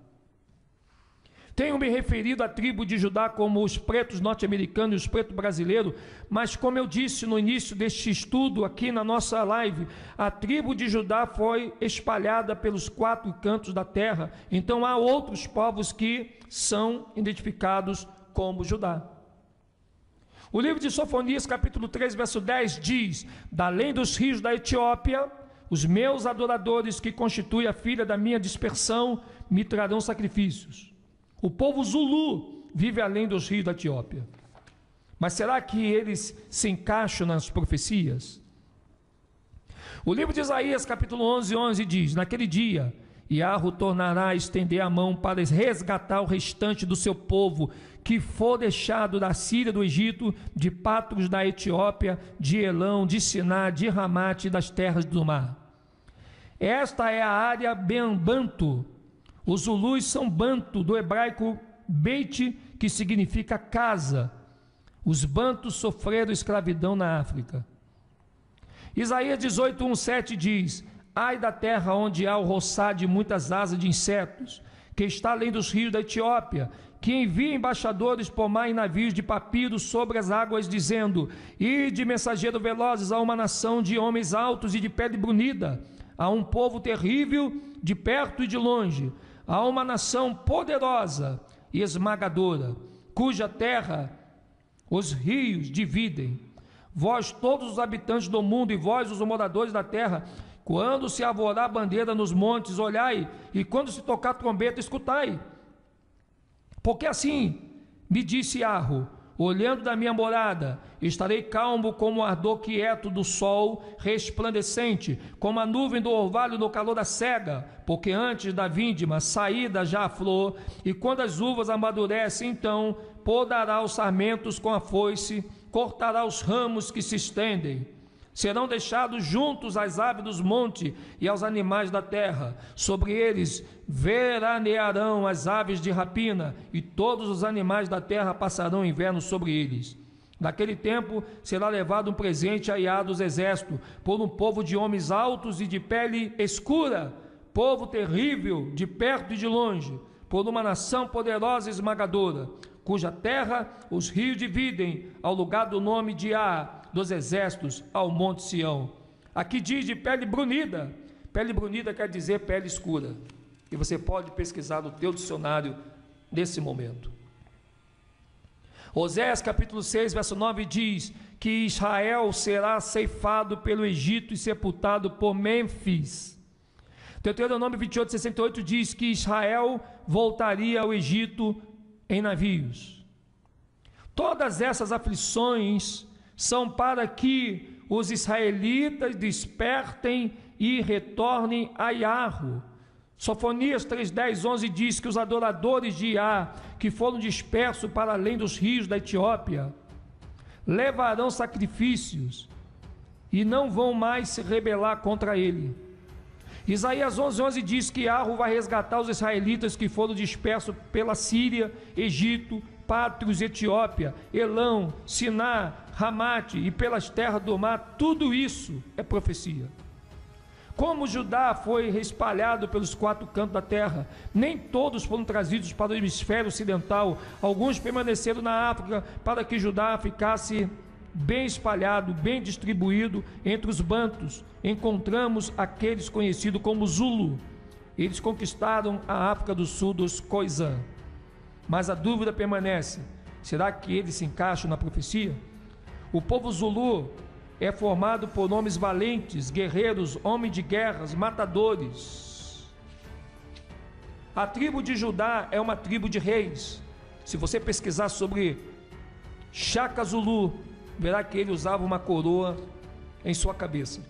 Tenho me referido à tribo de Judá como os pretos norte-americanos e os pretos brasileiros, mas como eu disse no início deste estudo aqui na nossa live, a tribo de Judá foi espalhada pelos 4 cantos da terra, então há outros povos que são identificados como Judá. O livro de Sofonias, capítulo 3, verso 10 diz: da além dos rios da Etiópia, os meus adoradores que constituem a filha da minha dispersão me trarão sacrifícios. O povo Zulu vive além dos rios da Etiópia. Mas será que eles se encaixam nas profecias? O livro de Isaías, capítulo 11 diz: naquele dia, Yahweh tornará a estender a mão para resgatar o restante do seu povo, que for deixado da Síria, do Egito, de Patros da Etiópia, de Elão, de Siná, de Ramate e das terras do mar. Esta é a área Bantu. Os Zulus são Bantu, do hebraico Beit, que significa casa. Os Bantus sofreram escravidão na África. Isaías 18:1-7 diz: ai da terra onde há o roçar de muitas asas de insetos, que está além dos rios da Etiópia, que envia embaixadores por mar em navios de papiro sobre as águas, dizendo: ide, mensageiro velozes, a uma nação de homens altos e de pele brunida, a um povo terrível de perto e de longe, a uma nação poderosa e esmagadora, cuja terra os rios dividem. Vós todos os habitantes do mundo, e vós os moradores da terra, quando se arvorar a bandeira nos montes, olhai, e quando se tocar a trombeta, escutai. Porque assim me disse Yahweh: olhando da minha morada, estarei calmo como o ardor quieto do sol resplandecente, como a nuvem do orvalho no calor da cega, porque antes da vindima, saída já a flor, e quando as uvas amadurecem, então podará os sarmentos com a foice, cortará os ramos que se estendem. Serão deixados juntos às aves dos montes e aos animais da terra. Sobre eles veranearão as aves de rapina, e todos os animais da terra passarão o inverno sobre eles. Naquele tempo será levado um presente a Yah dos exércitos, por um povo de homens altos e de pele escura, povo terrível de perto e de longe, por uma nação poderosa e esmagadora, cuja terra os rios dividem, ao lugar do nome de Yah dos exércitos, ao monte Sião. Aqui diz de pele brunida. Pele brunida quer dizer pele escura, e você pode pesquisar no teu dicionário nesse momento. Oséias capítulo 6, verso 9 diz que Israel será ceifado pelo Egito e sepultado por Mênfis. Deuteronômio 28:68 diz que Israel voltaria ao Egito em navios. Todas essas aflições são para que os israelitas despertem e retornem a Yahweh. Sofonias 3:10-11 diz que os adoradores de Yah, que foram dispersos para além dos rios da Etiópia, levarão sacrifícios e não vão mais se rebelar contra ele. Isaías 11:11 diz que Arro vai resgatar os israelitas que foram dispersos pela Síria, Egito, Pátrios, Etiópia, Elão, Siná, Ramate e pelas terras do mar. Tudo isso é profecia. Como Judá foi espalhado pelos 4 cantos da terra, nem todos foram trazidos para o hemisfério ocidental. Alguns permaneceram na África para que Judá ficasse bem espalhado, bem distribuído entre os bantos. Encontramos aqueles conhecidos como Zulu. Eles conquistaram a África do Sul dos Khoisan. Mas a dúvida permanece: será que eles se encaixam na profecia? O povo Zulu é formado por homens valentes, guerreiros, homens de guerras, matadores. A tribo de Judá é uma tribo de reis. Se você pesquisar sobre Shaka Zulu, verá que ele usava uma coroa em sua cabeça.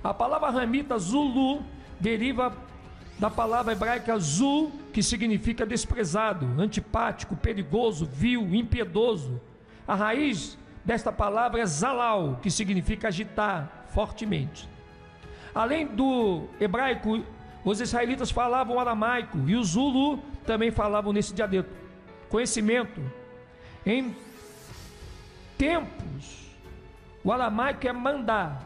A palavra ramita Zulu deriva da palavra hebraica Zul, que significa desprezado, antipático, perigoso, vil, impiedoso. A raiz desta palavra é Zalal, que significa agitar fortemente. Além do hebraico, os israelitas falavam aramaico e os Zulu também falavam nesse dialeto. Conhecimento: em tempos, o aramaico é mandar.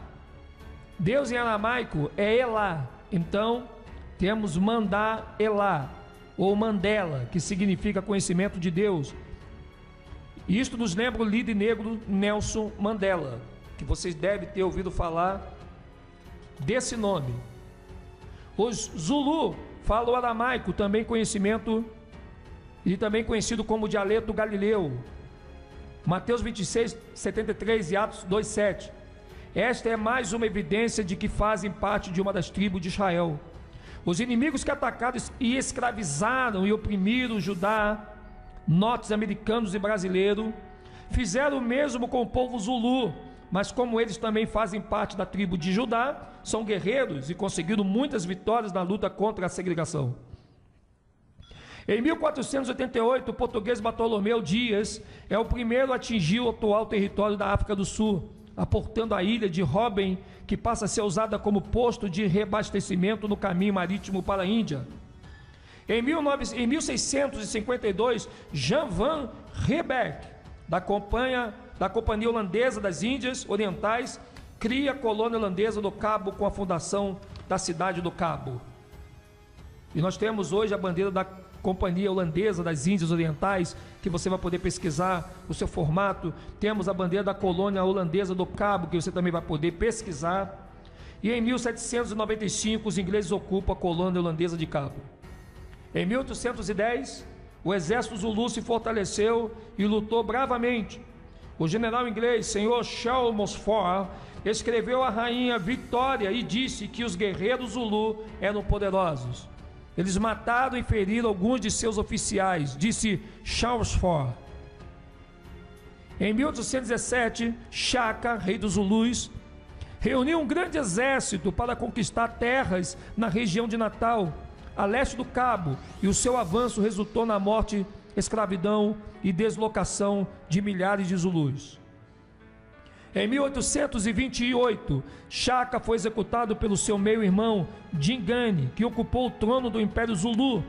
Deus em aramaico é Elá. Então, temos mandar Elá, ou Mandela, que significa conhecimento de Deus. E isto nos lembra o líder negro Nelson Mandela, que vocês devem ter ouvido falar desse nome. Os Zulu falam o aramaico, também conhecido como dialeto galileu. Mateus 26, 73 e Atos 2, 7. Esta é mais uma evidência de que fazem parte de uma das tribos de Israel. Os inimigos que atacaram e escravizaram e oprimiram Judá, norte-americanos e brasileiros, fizeram o mesmo com o povo Zulu, mas como eles também fazem parte da tribo de Judá, são guerreiros e conseguiram muitas vitórias na luta contra a segregação. Em 1488, o português Bartolomeu Dias é o primeiro a atingir o atual território da África do Sul, aportando a ilha de Robben, que passa a ser usada como posto de reabastecimento no caminho marítimo para a Índia. Em 1652, Jan van Riebeeck, da Companhia Holandesa das Índias Orientais, cria a colônia holandesa do Cabo com a fundação da cidade do Cabo. E nós temos hoje a bandeira da Companhia Holandesa das Índias Orientais, que você vai poder pesquisar o seu formato. Temos a bandeira da colônia holandesa do Cabo, que você também vai poder pesquisar. E em 1795, os ingleses ocupam a colônia holandesa de Cabo. Em 1810, o exército Zulu se fortaleceu e lutou bravamente. O general inglês, Sr. Chelmsford, escreveu à rainha Vitória e disse que os guerreiros Zulu eram poderosos. Eles mataram e feriram alguns de seus oficiais, disse Chelmsford. Em 1817, Shaka, rei dos Zulus, reuniu um grande exército para conquistar terras na região de Natal, a leste do Cabo, e o seu avanço resultou na morte, escravidão e deslocação de milhares de Zulus. Em 1828, Shaka foi executado pelo seu meio-irmão Dingane, que ocupou o trono do Império Zulu,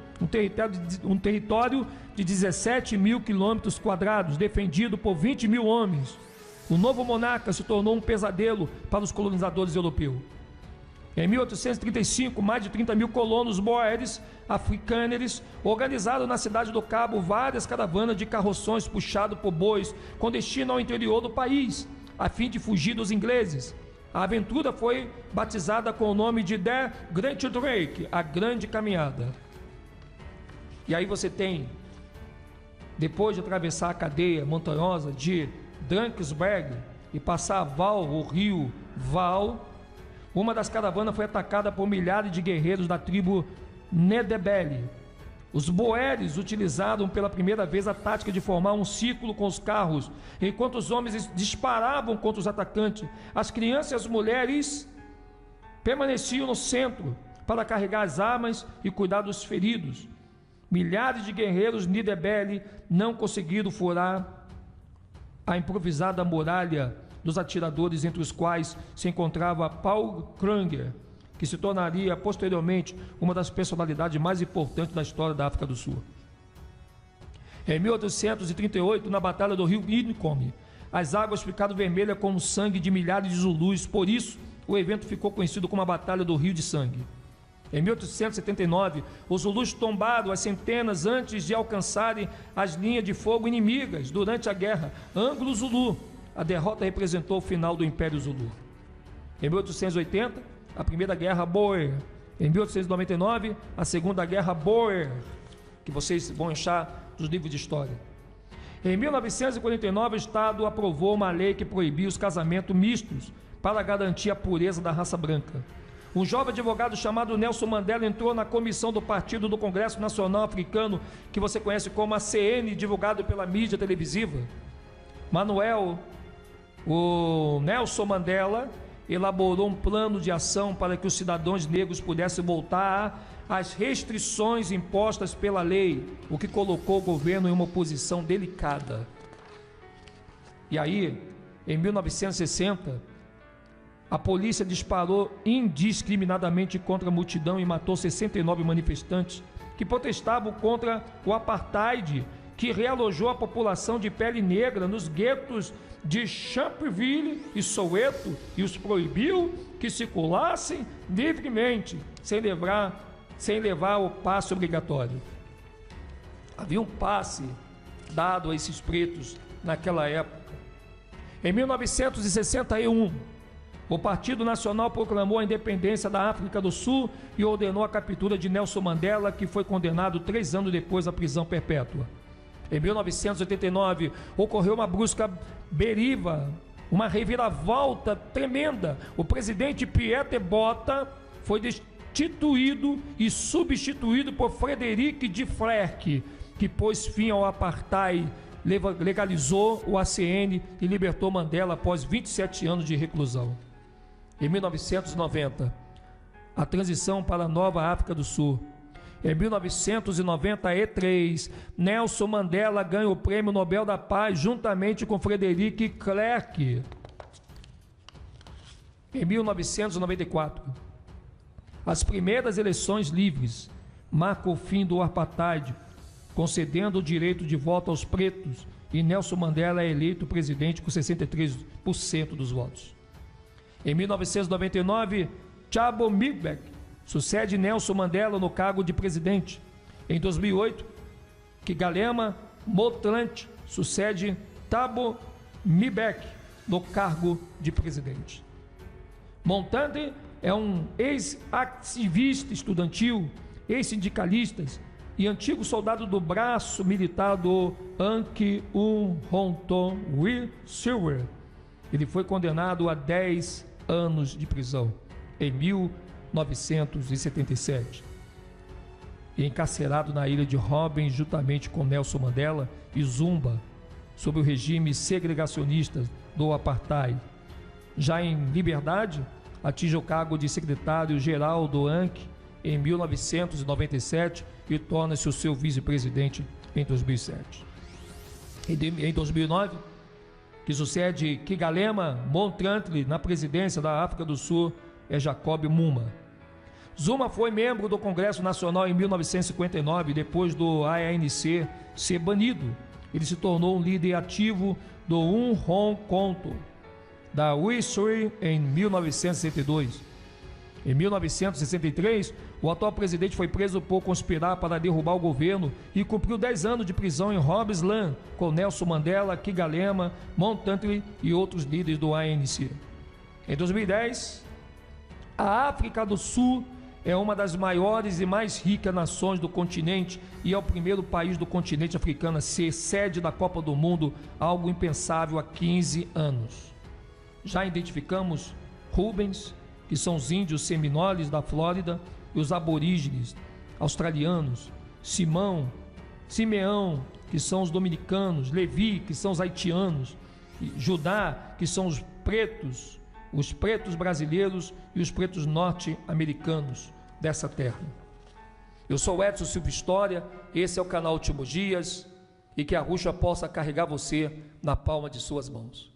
um território de 17 mil quilômetros quadrados, defendido por 20 mil homens. O novo monarca se tornou um pesadelo para os colonizadores europeus. Em 1835, mais de 30 mil colonos boeres africanos organizaram na cidade do Cabo várias caravanas de carroções puxadas por bois com destino ao interior do país, a fim de fugir dos ingleses. A aventura foi batizada com o nome de The Great Trek, a Grande Caminhada. E aí você tem, depois de atravessar a cadeia montanhosa de Drakensberg e passar o rio Val, uma das caravanas foi atacada por milhares de guerreiros da tribo Ndebele. Os boeres utilizaram pela primeira vez a tática de formar um círculo com os carros, enquanto os homens disparavam contra os atacantes. As crianças e as mulheres permaneciam no centro para carregar as armas e cuidar dos feridos. Milhares de guerreiros Ndebele não conseguiram furar a improvisada muralha dos atiradores, entre os quais se encontrava Paul Kruger, que se tornaria posteriormente uma das personalidades mais importantes da história da África do Sul. Em 1838, na Batalha do Rio Inicome, as águas ficaram vermelhas com o sangue de milhares de Zulus, por isso o evento ficou conhecido como a Batalha do Rio de Sangue. Em 1879, os Zulus tombaram as centenas antes de alcançarem as linhas de fogo inimigas durante a guerra Anglo-Zulu. A derrota representou o final do Império Zulu. Em 1880, a Primeira Guerra Boer. Em 1899, a Segunda Guerra Boer, que vocês vão achar dos livros de história. Em 1949, o Estado aprovou uma lei que proibia os casamentos mistos para garantir a pureza da raça branca. Um jovem advogado chamado Nelson Mandela entrou na comissão do Partido do Congresso Nacional Africano, que você conhece como a CN, divulgado pela mídia televisiva. O Nelson Mandela elaborou um plano de ação para que os cidadãos negros pudessem voltar às restrições impostas pela lei, o que colocou o governo em uma posição delicada. E aí, em 1960, a polícia disparou indiscriminadamente contra a multidão e matou 69 manifestantes que protestavam contra o apartheid, que realojou a população de pele negra nos guetos de Sharpeville e Soweto e os proibiu que circulassem livremente, sem levar o passe obrigatório. Havia um passe dado a esses pretos naquela época. Em 1961, o Partido Nacional proclamou a independência da África do Sul e ordenou a captura de Nelson Mandela, que foi condenado 3 anos depois à prisão perpétua. Em 1989, ocorreu uma brusca deriva, uma reviravolta tremenda. O presidente Pieter Botha foi destituído e substituído por Frederic de Klerk, que pôs fim ao apartheid, legalizou o ACN e libertou Mandela após 27 anos de reclusão. Em 1990, a transição para a nova África do Sul. Em 1993, Nelson Mandela ganha o Prêmio Nobel da Paz juntamente com Frederic Klerk. Em 1994, as primeiras eleições livres marcam o fim do apartheid, concedendo o direito de voto aos pretos, e Nelson Mandela é eleito presidente com 63% dos votos. Em 1999, Thabo Mbeki sucede Nelson Mandela no cargo de presidente. Em 2008, Kgalema Motlanthe sucede Thabo Mbeki no cargo de presidente. Motlanthe é um ex-ativista estudantil, ex-sindicalista e antigo soldado do braço militar do Anki-Uhonton Silver. Ele foi condenado a 10 anos de prisão em 1977 e encarcerado na ilha de Robben juntamente com Nelson Mandela e Zumba, sob o regime segregacionista do apartheid. Já em liberdade, atinge o cargo de secretário-geral do ANC em 1997 e torna-se o seu vice-presidente em 2007. Em 2009, que sucede Kgalema Motlanthe na presidência da África do Sul é Jacob Zuma. Zuma foi membro do Congresso Nacional em 1959, depois do ANC ser banido. Ele se tornou um líder ativo do Umkhonto da Wisuri em 1962. Em 1963, o atual presidente foi preso por conspirar para derrubar o governo e cumpriu 10 anos de prisão em Robertson com Nelson Mandela, Kgalema Motlanthe e outros líderes do ANC. Em 2010, a África do Sul é uma das maiores e mais ricas nações do continente e é o primeiro país do continente africano a ser sede da Copa do Mundo, algo impensável há 15 anos. Já identificamos Rubens, que são os índios seminoles da Flórida, e os aborígenes australianos, Simeão, que são os dominicanos, Levi, que são os haitianos, e Judá, que são os pretos brasileiros e os pretos norte-americanos dessa terra. Eu sou Edson Silva História, esse é o canal Últimos Dias, e que a Ruxa possa carregar você na palma de suas mãos.